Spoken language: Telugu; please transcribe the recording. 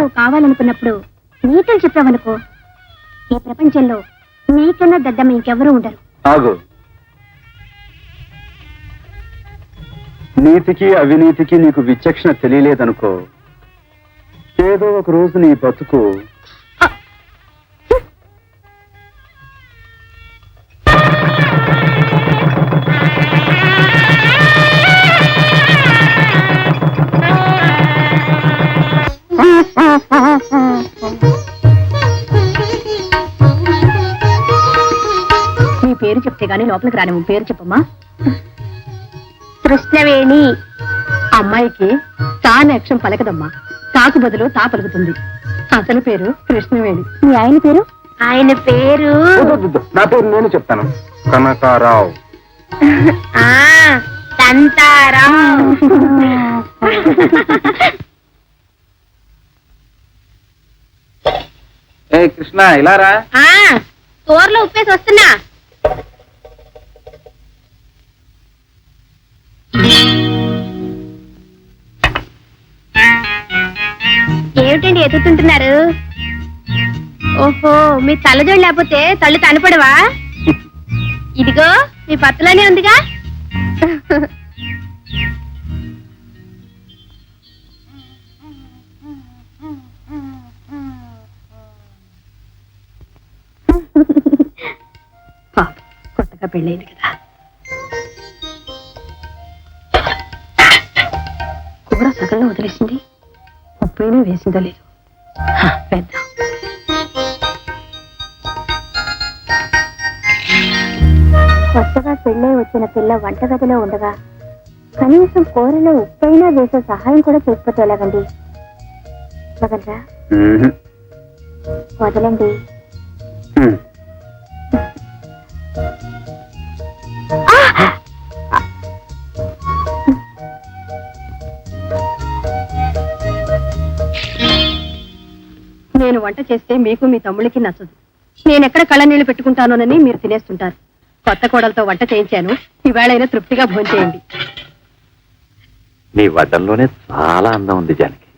నువ్వు కావాలనుకున్నప్పుడు నీతులు చెప్పావనుకో, ఈ ప్రపంచంలో నీకన్నా దద్దమ్మ ఇంకెవరూ ఉండరు. ఆగు. నీతికి అవినీతికి నీకు విచక్షణ తెలియలేదనుకో, ఏదో ఒక రోజు నీ బతుకు నీ పేరు చెప్తే గానీ లోపలికి రానివ్వు. పేరు చెప్పమ్మా. కృష్ణవేణి. అమ్మాయికి తాను అక్షరం పలకదమ్మా, తాకు బదులు తా పలుకుతుంది. అసలు పేరు కృష్ణవేణి. మీ ఆయన పేరు? ఆయన పేరు నా పేరు నేను చెప్తాను, కనకారావు. తంతారావు. ఏ కృష్ణ, ఇలా రా. తోరలో ఉప్పేసి వస్తున్నా. ఏమిటండి ఎదుగుతుంటున్నారు? ఓహో, మీ తలజోడు లేకపోతే తల్లి కనపడవా? ఇదిగో మీ పత్రలోనే ఉందిగా. కొత్తగా పెళ్ళైంది కదా. కూడా సగంలో వదిలేసింది, ఉప్పైనా వేసిందో లేదు. పెద్ద కొత్తగా పెళ్ళై వచ్చిన పిల్ల వంటగదిలో ఉండగా కనీసం కూరలో ఉప్పైనా వేసే సహాయం కూడా చేయకపోతే ఎలాగండి? వదలరా? వదలండి. నేను వంట చేస్తే మీకు మీ తమ్ముళ్ళకి నచ్చదు. నేనెక్కడ కళ్ళ నీళ్లు పెట్టుకుంటానోనని మీరు తినేస్తుంటారు. కొత్త కోడలతో వంట చేయించాను, ఇవాళైనా తృప్తిగా భోంచేయండి. నీ వడ్డంలోనే చాలా అందం ఉంది జానకి.